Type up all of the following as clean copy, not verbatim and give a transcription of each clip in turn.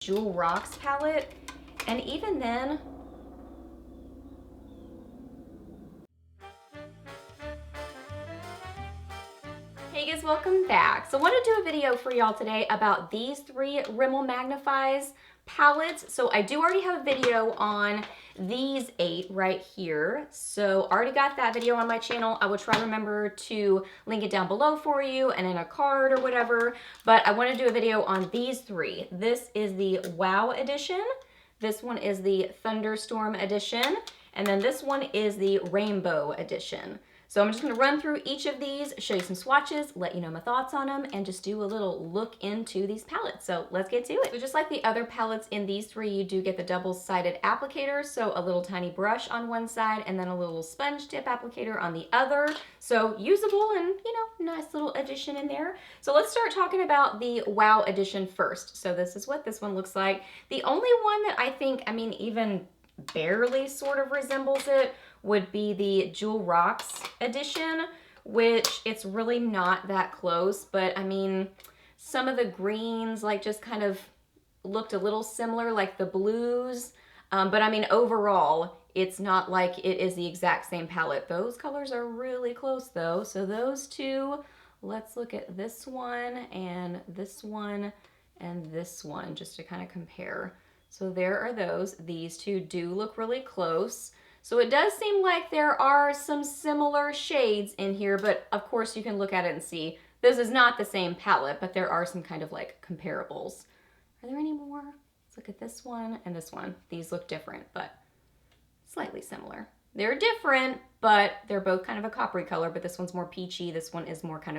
Jewel Rocks palette, and even then, hey guys, welcome back. So I want to do a video for y'all today about these three Rimmel Magnif'Eyes palettes. So I do already have a video on these 8 right here. So already got that video on my channel. I will try to remember to link it down below for you and in a card or whatever. But I want to do a video on these 3. This is the Wow Edition. This one is the Thunderstorm Edition. And then this one is the Rainbow Edition. So I'm just going to run through each of these, show you some swatches, let you know my thoughts on them, and just do a little look into these palettes. So let's get to it. So just like the other palettes in these 3, you do get the double-sided applicator, so a little tiny brush on one side and then a little sponge tip applicator on the other. So usable and, you know, nice little addition in there. So let's start talking about the Wow Edition first. So this is what this one looks like. The only one that I think, I mean, even barely sort of resembles it would be the Jewel Rocks edition, which it's really not that close, but I mean, some of the greens like just kind of looked a little similar, like the blues, but I mean, overall, it's not like it is the exact same palette. Those colors are really close though, so those two, let's look at this one and this one and this one just to kind of compare. So there are those. These two do look really close. So it does seem like there are some similar shades in here, but of course you can look at it and see this is not the same palette, but there are some kind of like comparables. Are there any more? Let's look at this one and this one. These look different, but slightly similar. They're different, but they're both kind of a coppery color, but this one's more peachy. This one is more kind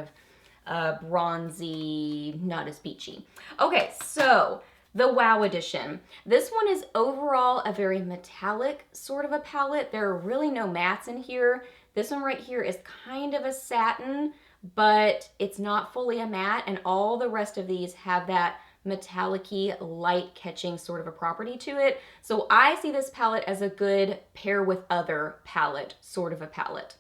of bronzy, not as peachy. Okay, so the Wow Edition. This one is overall a very metallic sort of a palette. There are really no mattes in here. This one right here is kind of a satin, but it's not fully a matte, and all the rest of these have that metallic-y, light-catching sort of a property to it. So I see this palette as a good pair with other palette, sort of a palette.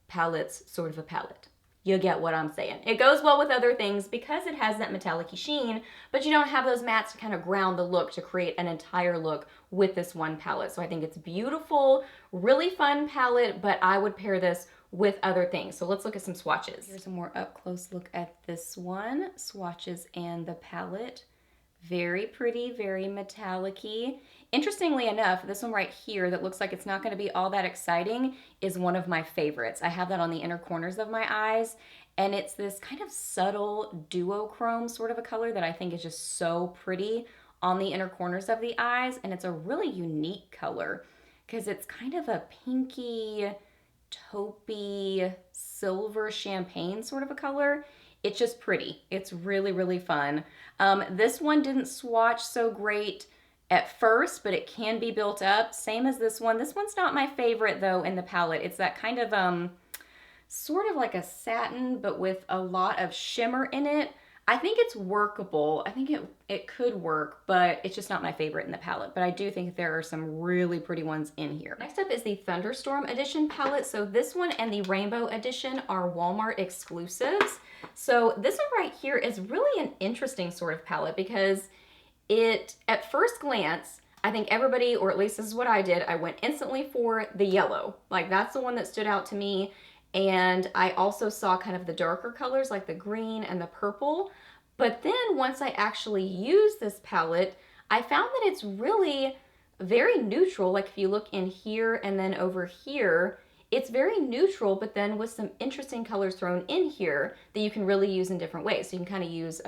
Palettes, sort of a palette. You get what I'm saying. It goes well with other things because it has that metallic-y sheen, but you don't have those mattes to kind of ground the look to create an entire look with this one palette. So I think it's beautiful, really fun palette, but I would pair this with other things. So let's look at some swatches. Here's a more up-close look at this one. Swatches and the palette. Very pretty, very metallic-y. Interestingly enough, this one right here that looks like it's not going to be all that exciting is one of my favorites. I have that on the inner corners of my eyes, and it's this kind of subtle duochrome sort of a color that I think is just so pretty on the inner corners of the eyes, and it's a really unique color because it's kind of a pinky, taupey, silver champagne sort of a color. It's just pretty. It's really, really fun. This one didn't swatch so great at first, but it can be built up. Same as this one. This one's not my favorite though in the palette. It's that kind of sort of like a satin, but with a lot of shimmer in it. I think it's workable. I think it could work, but it's just not my favorite in the palette. But I do think there are some really pretty ones in here. Next up is the Thunderstorm Edition palette. So this one and the Rainbow Edition are Walmart exclusives. So this one right here is really an interesting sort of palette because it, at first glance, I think everybody, or at least this is what I did, I went instantly for the yellow. Like that's the one that stood out to me. And I also saw kind of the darker colors like the green and the purple. But then once I actually used this palette, I found that it's really very neutral. Like if you look in here and then over here, it's very neutral, but then with some interesting colors thrown in here that you can really use in different ways. So you can kind of use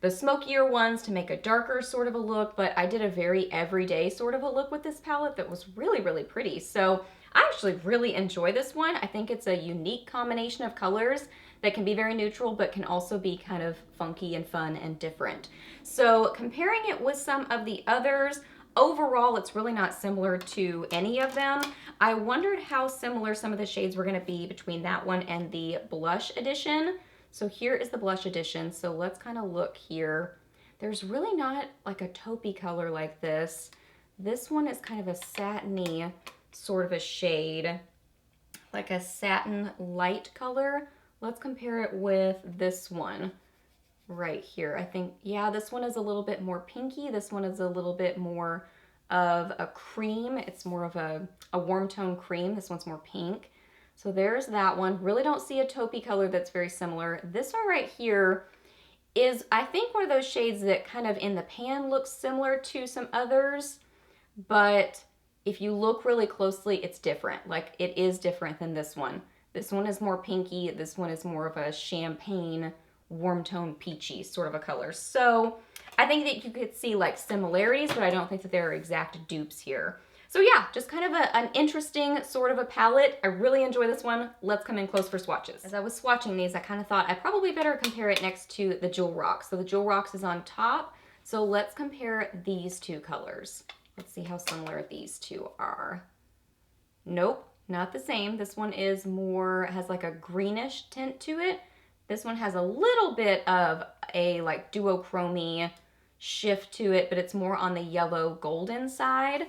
the smokier ones to make a darker sort of a look, but I did a very everyday sort of a look with this palette that was really, really pretty. So I actually really enjoy this one. I think it's a unique combination of colors that can be very neutral, but can also be kind of funky and fun and different. So comparing it with some of the others, overall, it's really not similar to any of them. I wondered how similar some of the shades were gonna be between that one and the Blush Edition. So here is the Blush Edition. So let's kind of look here. There's really not like a taupey color like this. This one is kind of a satiny sort of a shade, like a satin light color. Let's compare it with this one. right here. I think, yeah, this one is a little bit more pinky. This one is a little bit more of a cream. It's more of a warm tone cream. This one's more pink. So there's that one. Really don't see a taupey color that's very similar. This one right here is, I think, one of those shades that kind of in the pan looks similar to some others, but if you look really closely, it's different. Like, it is different than this one. This one is more pinky. This one is more of a champagne, warm tone, peachy sort of a color. So I think that you could see like similarities, but I don't think that there are exact dupes here. So yeah, just kind of an interesting sort of a palette. I really enjoy this one. Let's come in close for swatches. As I was swatching these, I kind of thought I probably better compare it next to the Jewel Rocks. So the Jewel Rocks is on top. So let's compare these two colors. Let's see how similar these two are. Nope, not the same. This one is more, has like a greenish tint to it. This one has a little bit of a like duochrome shift to it, but it's more on the yellow golden side.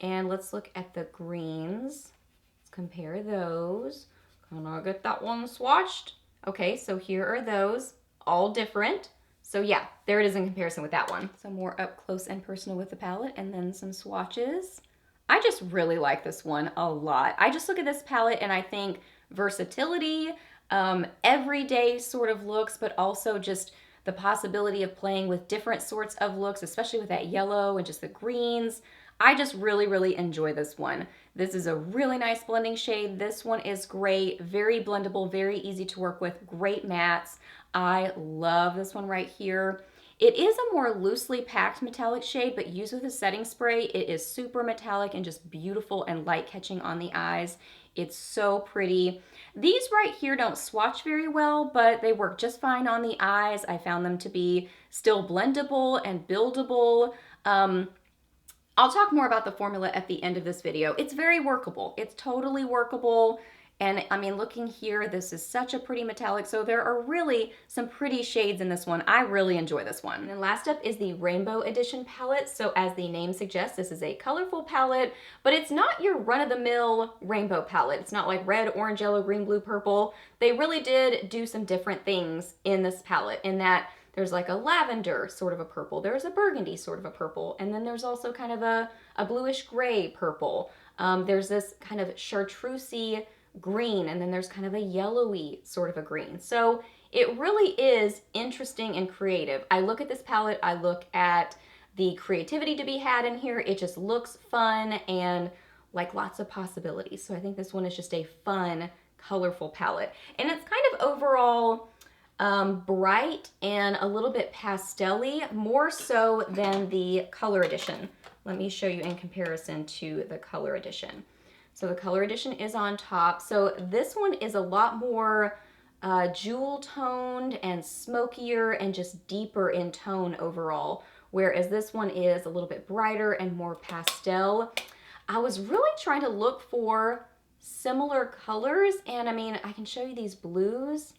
And let's look at the greens. Let's compare those. Can I get that one swatched? Okay, so here are those, all different. So yeah, there it is in comparison with that one. So more up close and personal with the palette, and then some swatches. I just really like this one a lot. I just look at this palette and I think versatility, everyday sort of looks, but also just the possibility of playing with different sorts of looks, especially with that yellow and just the greens. I just really, really enjoy this one. This is a really nice blending shade. This one is great, very blendable, very easy to work with, great mattes. I love this one right here. It is a more loosely packed metallic shade, but used with a setting spray, it is super metallic and just beautiful and light catching on the eyes. It's so pretty. These right here don't swatch very well, but they work just fine on the eyes. I found them to be still blendable and buildable. I'll talk more about the formula at the end of this video. It's very workable. It's totally workable. And I mean, looking here, this is such a pretty metallic. So there are really some pretty shades in this one. I really enjoy this one. And then last up is the Rainbow Edition palette. So as the name suggests, this is a colorful palette, but it's not your run-of-the-mill rainbow palette. It's not like red, orange, yellow, green, blue, purple. They really did do some different things in this palette in that there's like a lavender sort of a purple. There's a burgundy sort of a purple. And then there's also kind of a bluish gray purple. There's this kind of chartreusey green, and then there's kind of a yellowy sort of a green. So it really is interesting and creative. I look at this palette, I look at the creativity to be had in here. It just looks fun and like lots of possibilities. So I think this one is just a fun, colorful palette. And it's kind of overall bright and a little bit pastel-y, more so than the Color Edition. Let me show you in comparison to the Color Edition. So the Color Edition is on top. So this one is a lot more jewel toned and smokier and just deeper in tone overall, whereas this one is a little bit brighter and more pastel. I was really trying to look for similar colors, and I mean, I can show you these blues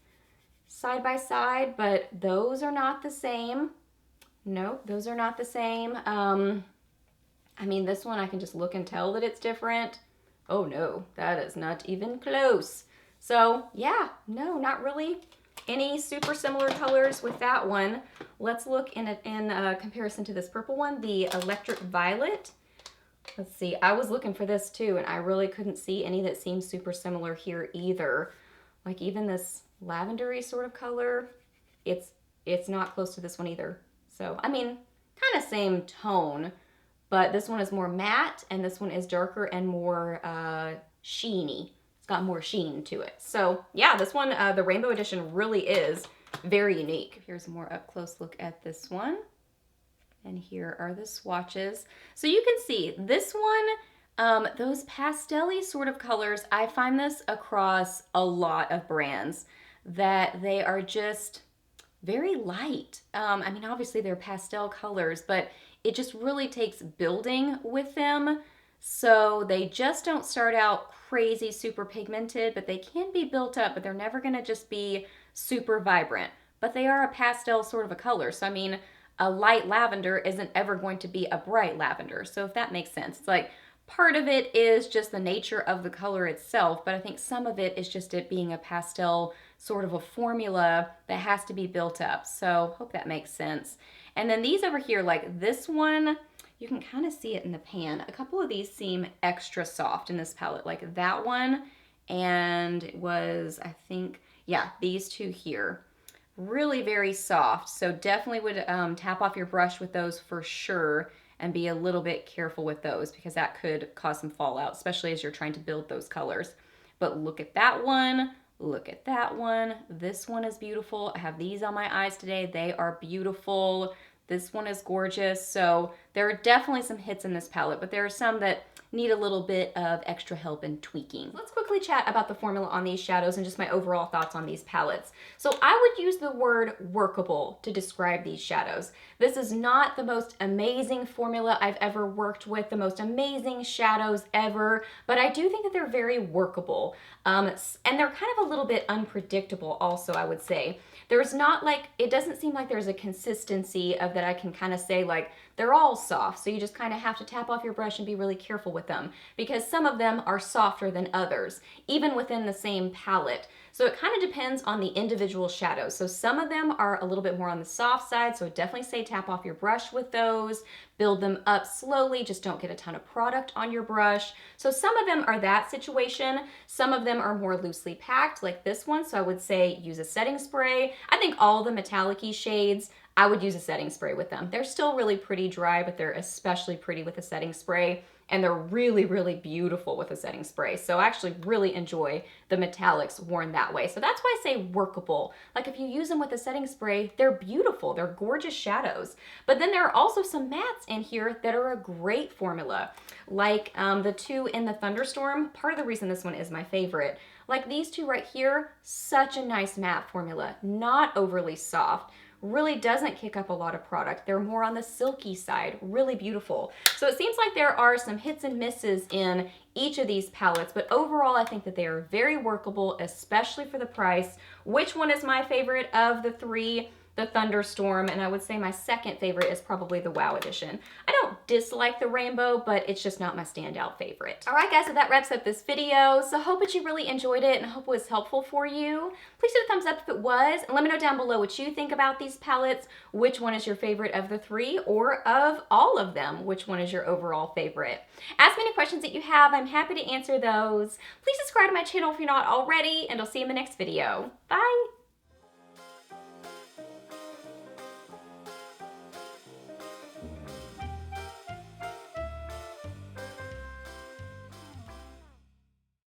side by side, but those are not the same. No, those are not the same. I mean, this one I can just look and tell that it's different. Oh no, that is not even close. So yeah, no, not really any super similar colors with that one. Let's look in comparison to this purple one, the Electric Violet. Let's see, I was looking for this too, and I really couldn't see any that seemed super similar here either. Like even this lavendery sort of color, it's not close to this one either. So, I mean, kind of same tone, but this one is more matte and this one is darker and more sheeny. It's got more sheen to it. So yeah, this one, the Rainbow Edition, really is very unique. Here's a more up close look at this one. And here are the swatches. So you can see this one, those pastel-y sort of colors, I find this across a lot of brands, that they are just very light. I mean, obviously they're pastel colors, but it just really takes building with them. So they just don't start out crazy, super pigmented, but they can be built up, but they're never gonna just be super vibrant. But they are a pastel sort of a color. So I mean, a light lavender isn't ever going to be a bright lavender. So if that makes sense, it's like part of it is just the nature of the color itself, but I think some of it is just it being a pastel sort of a formula that has to be built up. So hope that makes sense. And then these over here, like this one, you can kind of see it in the pan. A couple of these seem extra soft in this palette, like that one, and it was, I think, yeah, these two here. Really very soft, so definitely would tap off your brush with those for sure, and be a little bit careful with those because that could cause some fallout, especially as you're trying to build those colors. But look at that one. Look at that one. This one is beautiful. I have these on my eyes today. They are beautiful. This one is gorgeous. So there are definitely some hits in this palette, but there are some that need a little bit of extra help and tweaking. Let's quickly chat about the formula on these shadows and just my overall thoughts on these palettes. So I would use the word workable to describe these shadows. This is not the most amazing formula I've ever worked with, the most amazing shadows ever, but I do think that they're very workable. And they're kind of a little bit unpredictable also, I would say. There's not like, it doesn't seem like there's a consistency of that I can kind of say like, they're all soft, so you just kind of have to tap off your brush and be really careful with them because some of them are softer than others, even within the same palette. So it kind of depends on the individual shadows. So some of them are a little bit more on the soft side, so definitely say tap off your brush with those, build them up slowly, just don't get a ton of product on your brush. So some of them are that situation. Some of them are more loosely packed like this one, so I would say use a setting spray. I think all the metallic-y shades, I would use a setting spray with them. They're still really pretty dry, but they're especially pretty with a setting spray, and they're really, really beautiful with a setting spray. So I actually really enjoy the metallics worn that way. So that's why I say workable. Like if you use them with a setting spray, they're beautiful. They're gorgeous shadows. But then there are also some mattes in here that are a great formula. Like the two in the Thunderstorm. Part of the reason this one is my favorite. Like these two right here, such a nice matte formula. Not overly soft. Really doesn't kick up a lot of product. They're more on the silky side, really beautiful. So it seems like there are some hits and misses in each of these palettes, but overall I think that they are very workable, especially for the price. Which one is my favorite of the three? The Thunderstorm, and I would say my second favorite is probably the Wow Edition. I don't dislike the rainbow, but it's just not my standout favorite. All right, guys, so that wraps up this video. So I hope that you really enjoyed it and I hope it was helpful for you. Please hit a thumbs up if it was, and let me know down below what you think about these palettes. Which one is your favorite of the three, or of all of them? Which one is your overall favorite? Ask me any questions that you have. I'm happy to answer those. Please subscribe to my channel if you're not already, and I'll see you in the next video. Bye.